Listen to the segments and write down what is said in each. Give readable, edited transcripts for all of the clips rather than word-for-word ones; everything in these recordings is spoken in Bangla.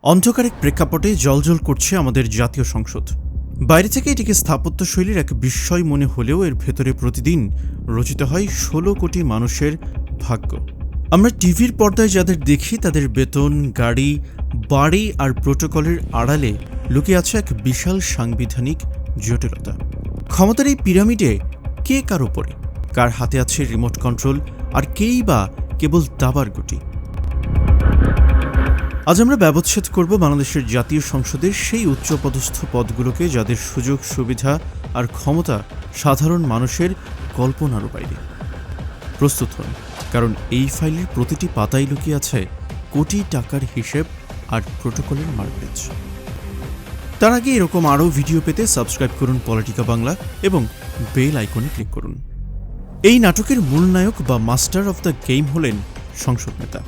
অন্ধকার এক প্রেক্ষাপটে জ্বলজ্বল করছে আমাদের জাতীয় সংসদ। বাইরে থেকে এটিকে স্থাপত্যশৈলীর এক বিস্ময় মনে হলেও এর ভেতরে প্রতিদিন রচিত হয় ১৬ কোটি মানুষের ভাগ্য। আমরা টিভির পর্দায় যাদের দেখি তাদের বেতন, গাড়ি, বাড়ি আর প্রোটোকলের আড়ালে লুকিয়ে আছে এক বিশাল সাংবিধানিক জটিলতা। ক্ষমতার এই পিরামিডে কে কার উপরে, কার হাতে আছে রিমোট কন্ট্রোল, আর কেই বা কেবল দাবার গুটি। আজ আমরা ব্যবচ্ছেদ করব বাংলাদেশের জাতীয় সংসদের সেই উচ্চপদস্থ পদগুলোকে যাদের সুযোগ সুবিধা আর ক্ষমতা সাধারণ মানুষের কল্পনারও বাইরে। প্রস্তুত হন, কারণ এই ফাইলের প্রতিটি পাতায় লুকিয়ে আছে কোটি টাকার হিসেব আর প্রোটোকলের মারপ্যাচ। তার আগে এরকম আরও ভিডিও পেতে সাবস্ক্রাইব করুন পলিটিকা বাংলা এবং বেল আইকনে ক্লিক করুন। এই নাটকের মূল নায়ক বা মাস্টার অফ দ্য গেম হলেন সংসদ নেতা।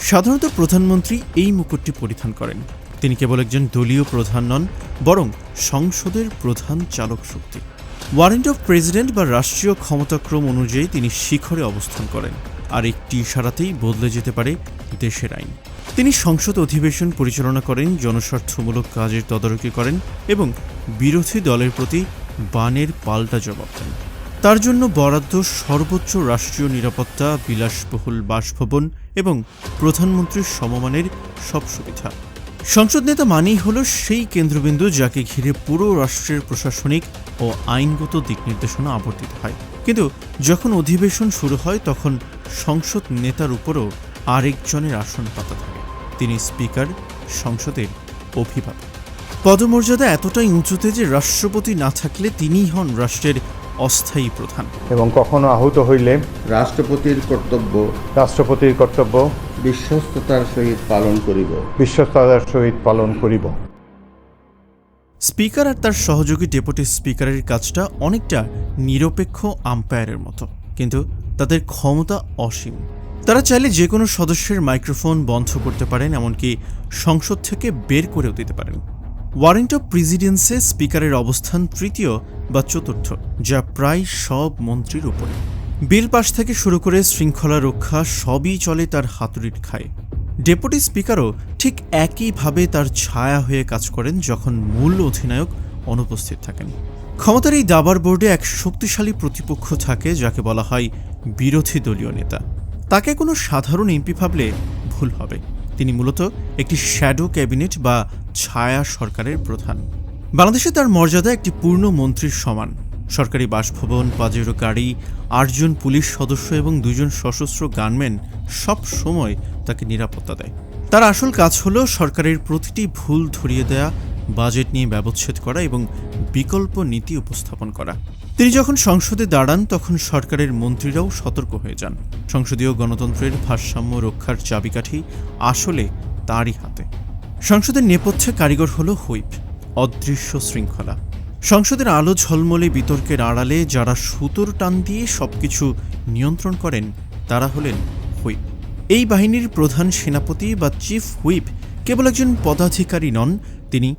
সাধারণত প্রধানমন্ত্রী এই মুকুটটি পরিধান করেন। তিনি কেবল একজন দলীয় প্রধান নন, বরং সংসদের প্রধান চালক শক্তি। ওয়ারেন্ট অফ প্রেসিডেন্ট বা রাষ্ট্রীয় ক্ষমতাক্রম অনুযায়ী তিনি শিখরে অবস্থান করেন, আর একটি ইশারাতেই বদলে যেতে পারে দেশের আইন। তিনি সংসদ অধিবেশন পরিচালনা করেন, জনস্বার্থমূলক কাজের তদারকি করেন এবং বিরোধী দলের প্রতি বানের পাল্টা জবাব দেন। তার জন্য বরাদ্দ সর্বোচ্চ রাষ্ট্রীয় নিরাপত্তা, বিলাসবহুল বাসভবন এবং প্রধানমন্ত্রীর সমমানের সব সুবিধা। সংসদ নেতা মানেই হল সেই কেন্দ্রবিন্দু যাকে ঘিরে পুরো রাষ্ট্রের প্রশাসনিক ও আইনগত দিক নির্দেশনা আবর্তিত হয়। কিন্তু যখন অধিবেশন শুরু হয় তখন সংসদ নেতার উপরও আরেকজনের আসন পাতা থাকে। তিনি স্পিকার, সংসদের অভিভাবক। পদমর্যাদা এতটাই উঁচুতে যে রাষ্ট্রপতি না থাকলে তিনিই হন রাষ্ট্রের অস্থায়ী প্রধান। এবং কখনো আহত হইলে রাষ্ট্রপতির কর্তব্য বিশ্বস্ততার সহিত পালন করিব। স্পিকার আর তার সহযোগী ডেপুটি স্পিকারের কাজটা অনেকটা নিরপেক্ষ আম্পায়ারের মতো, কিন্তু তাদের ক্ষমতা অসীম। তারা চাইলে যে কোনো সদস্যের মাইক্রোফোন বন্ধ করতে পারেন, এমনকি সংসদ থেকে বের করেও দিতে পারেন। ওয়ারেন্ট অফ প্রেসিডেন্সে স্পিকারের অবস্থান তৃতীয় বা চতুর্থ, যা প্রায় সব মন্ত্রীর উপরে। বিল পাস থেকে শুরু করে শৃঙ্খলা রক্ষা সবই চলে তার হাতুড়ির খায়। ডেপুটি স্পিকারও ঠিক একইভাবে তার ছায়া হয়ে কাজ করেন যখন মূল অধিনায়ক অনুপস্থিত থাকেন। ক্ষমতার এই দাবার বোর্ডে এক শক্তিশালী প্রতিপক্ষ থাকে যাকে বলা হয় বিরোধী দলীয় নেতা। তাকে কোনো সাধারণ এমপি ভাবলে ভুল হবে। তিনি মূলত একটি শ্যাডো ক্যাবিনেট বা ছায়া সরকারের প্রধান। বাংলাদেশে তার মর্যাদা একটি পূর্ণ মন্ত্রীর সমান। সরকারি বাসভবন, ৫ গাড়ি, ৮ জন পুলিশ সদস্য এবং ২ জন সশস্ত্র গানম্যান সব সময় তাকে নিরাপত্তা দেয়। তার আসল কাজ হল সরকারের প্রতিটি ভুল ধরিয়ে দেয়া, বাজেট নিয়ে ব্যবচ্ছেদ করা এবং বিকল্প নীতি উপস্থাপন করা। তিনি যখন সংসদে দাঁড়ান তখন সরকারের মন্ত্রীরাও সতর্ক হয়ে যান। সংসদীয় গণতন্ত্রের ভারসাম্য রক্ষার চাবিকাঠি আসলে তাঁরই হাতে। সংসদের নেপথ্যে কারিগর হল হুইপ, অদৃশ্য শৃঙ্খলা। সংসদের আলো ঝলমলে বিতর্কের আড়ালে যারা সুতোর টান দিয়ে সবকিছু নিয়ন্ত্রণ করেন তারা হলেন হুইপ। এই বাহিনীর প্রধান সেনাপতি বা চিফ হুইপ কেবল একজন পদাধিকারী নন, তিনি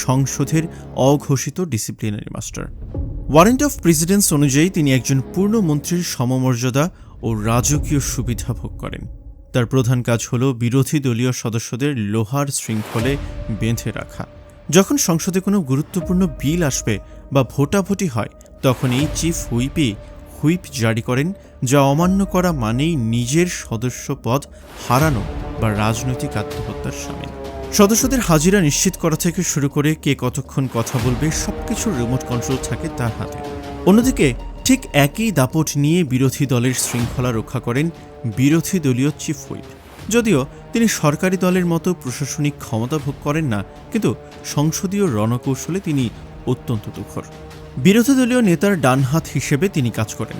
সংসদের অঘোষিত disciplinary master. Warrant of precedence অনুযায়ী তিনি একজন পূর্ণ মন্ত্রীর সমমর্যাদা ও রাজকীয় সুবিধা ভোগ করেন। তার প্রধান কাজ হল বিরোধী দলীয় সদস্যদের লোহার শৃঙ্খলে বেঁধে রাখা। যখন সংসদে কোনো গুরুত্বপূর্ণ বিল আসবে বা ভোটাভুটি হয় তখন এই চিফ হুইপ জারি করেন, যা অমান্য করা মানেই নিজের সদস্য পদ হারানো বা রাজনৈতিক আত্মহত্যার শামিল। সদস্যদের হাজিরা নিশ্চিত করা থেকে শুরু করে কে কতক্ষণ কথা বলবে সবকিছুর রিমোট কন্ট্রোল থাকে তার হাতে। অন্যদিকে ঠিক একই দাপট নিয়ে বিরোধী দলের শৃঙ্খলা রক্ষা করেন বিরোধী দলীয় চিফ হুইপ। যদিও তিনি সরকারি দলের মতো প্রশাসনিক ক্ষমতা ভোগ করেন না, কিন্তু সংসদীয় রণকৌশলে তিনি অত্যন্ত তুখর। বিরোধী দলীয় নেতার ডানহাত হিসেবে তিনি কাজ করেন।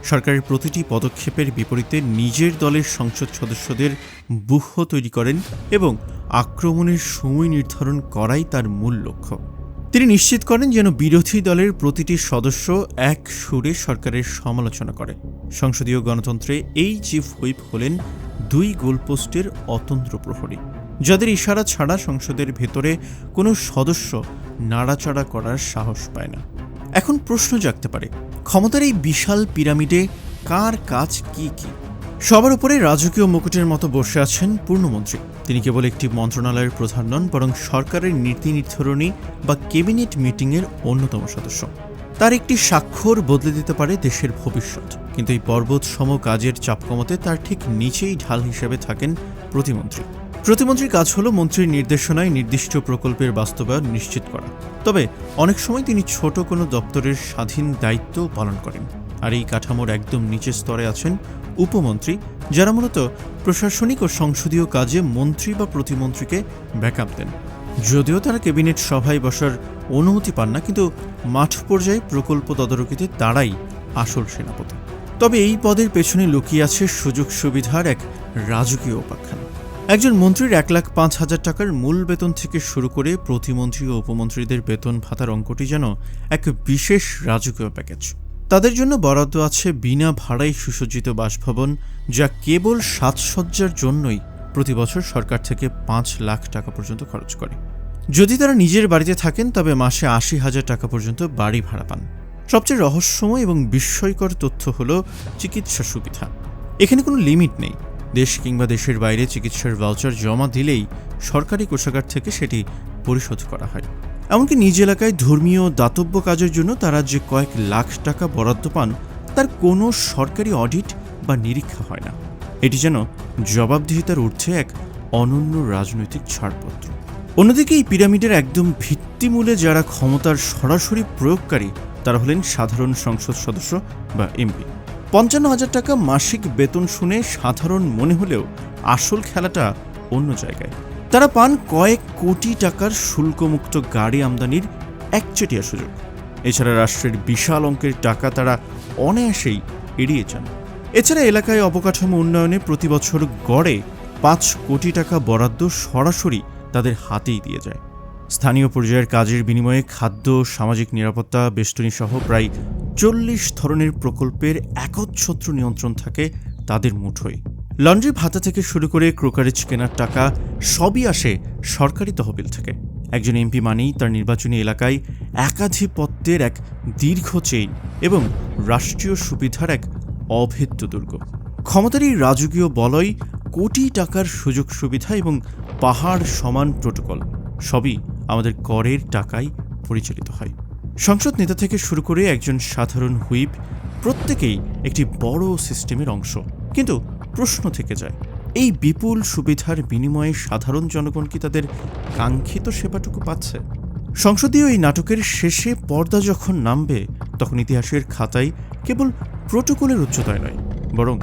সরকারের প্রতিটি পদক্ষেপের বিপরীতে নিজের দলের সংসদ সদস্যদের ব্যূহ তৈরি করেন এবং আক্রমণের সময় নির্ধারণ করাই তার মূল লক্ষ্য। তিনি নিশ্চিত করেন যেন বিরোধী দলের প্রতিটি সদস্য এক সুরে সরকারের সমালোচনা করে। সংসদীয় গণতন্ত্রে এই চিফ হুইপ হলেন 2 গোলপোস্টের অতন্ত্র প্রহরী, যাদের ইশারা ছাড়া সংসদের ভেতরে কোনো সদস্য নাড়াচাড়া করার সাহস পায় না। এখন প্রশ্ন জাগতে পারে, ক্ষমতার এই বিশাল পিরামিডে কার কাজ কি? সবার উপরে রাজকীয় মুকুটের মতো বসে আছেন পূর্ণমন্ত্রী। তিনি কেবল একটি মন্ত্রণালয়ের প্রধান নন, বরং সরকারের নীতি নির্ধারণী বা ক্যাবিনেট মিটিংয়ের অন্যতম সদস্য। তার একটি স্বাক্ষর বদলে দিতে পারে দেশের ভবিষ্যৎ। কিন্তু এই পর্বত সম কাজের চাপ কমাতে তার ঠিক নিচেই ঢাল হিসেবে থাকেন প্রতিমন্ত্রী। প্রতিমন্ত্রীর কাজ হলো মন্ত্রীর নির্দেশনায় নির্দিষ্ট প্রকল্পের বাস্তবায়ন নিশ্চিত করা। তবে অনেক সময় তিনি ছোট কোনো দপ্তরের স্বাধীন দায়িত্ব পালন করেন। আর এই কাঠামোর একদম নিচের স্তরে আছেন উপমন্ত্রী, যারা মূলত প্রশাসনিক ও সংসদীয় কাজে মন্ত্রী বা প্রতিমন্ত্রীকে ব্যাকআপ দেন। যদিও তারা ক্যাবিনেট সভায় বসার অনুমতি পান না, কিন্তু মাঠ পর্যায়ে প্রকল্প তদারকিতে তারাই আসল সেনাপতি। তবে এই পদের পেছনে লুকিয়ে আছে সুযোগ সুবিধার এক রাজকীয় উপাখ্যান। একজন মন্ত্রীর 1,05,000 টাকার মূল বেতন থেকে শুরু করে প্রতিমন্ত্রী ও উপমন্ত্রীদের বেতন ভাতার অঙ্কটি যেন এক বিশেষ রাজকীয় প্যাকেজ। তাদের জন্য বরাদ্দ আছে বিনা ভাড়ায় সুসজ্জিত বাসভবন, যা কেবল সাজসজ্জার জন্যই প্রতি বছর সরকার থেকে 5 লাখ টাকা পর্যন্ত খরচ করে। যদি তারা নিজের বাড়িতে থাকেন তবে মাসে 80,000 টাকা পর্যন্ত বাড়ি ভাড়া পান। সবচেয়ে রহস্যময় এবং বিস্ময়কর তথ্য হল চিকিৎসা সুবিধা। এখানে কোনো লিমিট নেই। দেশ কিংবা দেশের বাইরে চিকিৎসার ভাউচার জমা দিলেই সরকারি কোষাগার থেকে সেটি পরিশোধ করা হয়। এমনকি নিজ এলাকায় ধর্মীয় দাতব্য কাজের জন্য তারা যে কয়েক লাখ টাকা বরাদ্দ পান, তার কোনো সরকারি অডিট বা নিরীক্ষা হয় না। এটি যেন জবাবদিহিতার ঊর্ধ্বে এক অনন্য রাজনৈতিক ছাড়পত্র। অন্যদিকে এই পিরামিডের একদম ভিত্তিমূলে যারা ক্ষমতার সরাসরি প্রয়োগকারী, তারা হলেন সাধারণ সংসদ সদস্য বা এমপি। 55,000 টাকা মাসিক বেতন শুনে সাধারণ মনে হলেও আসল খেলাটা অন্য জায়গায়। তারা পান কয়েক কোটি টাকার শুল্কমুক্ত গাড়ি আমদানির একচেটিয়া সুযোগ। এছাড়া রাষ্ট্রের বিশাল অঙ্কের টাকা তারা অনায়াসেই এড়িয়ে যান। এছাড়া এলাকায় অবকাঠামো উন্নয়নে প্রতি বছর গড়ে 5 কোটি টাকা বরাদ্দ সরাসরি তাদের হাতেই দিয়ে যায়। স্থানীয় পর্যায়ের কাজের বিনিময়ে খাদ্য, সামাজিক নিরাপত্তা, বেষ্টনী সহ প্রায় 40 ধরনের প্রকল্পের একচ্ছত্র নিয়ন্ত্রণ থাকে তাদের মুঠোয়। লন্ড্রি ভাতা থেকে শুরু করে ক্রোকারেজ কেনার টাকা সবই আসে সরকারি তহবিল থেকে। একজন এমপি মানেই তার নির্বাচনী এলাকায় একাধিপত্যের এক দীর্ঘ চেইন এবং রাষ্ট্রীয় সুবিধার এক অভেদ্য দুর্গ। ক্ষমতার এই রাজকীয় বলয়, কোটি টাকার সুযোগ সুবিধা এবং পাহাড় সমান প্রোটোকল সবই আমাদের করের টাকায় পরিচালিত হয়। সংসদ নেতা থেকে শুরু করে একজন সাধারণ হুইপ, প্রত্যেকেই একটি বড় সিস্টেমের অংশ। কিন্তু প্রশ্ন থেকে যায়, এই বিপুল সুবিধার বিনিময়ে সাধারণ জনগণ কি তাদের কাঙ্ক্ষিত সেবাটুকু পাচ্ছে? সংসদীয় এই নাটকের শেষে পর্দা যখন নামবে, তখন ইতিহাসের খাতায় কেবল প্রোটোকলের উচ্চতায় নয়, বরং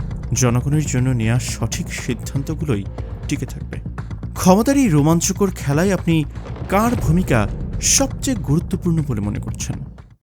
জনগণের জন্য নেওয়া সঠিক সিদ্ধান্তগুলোই টিকে থাকবে। ক্ষমতার এই রোমাঞ্চকর খেলায় আপনি কার ভূমিকা সবচেয়ে গুরুত্বপূর্ণ বলে মনে করছেন?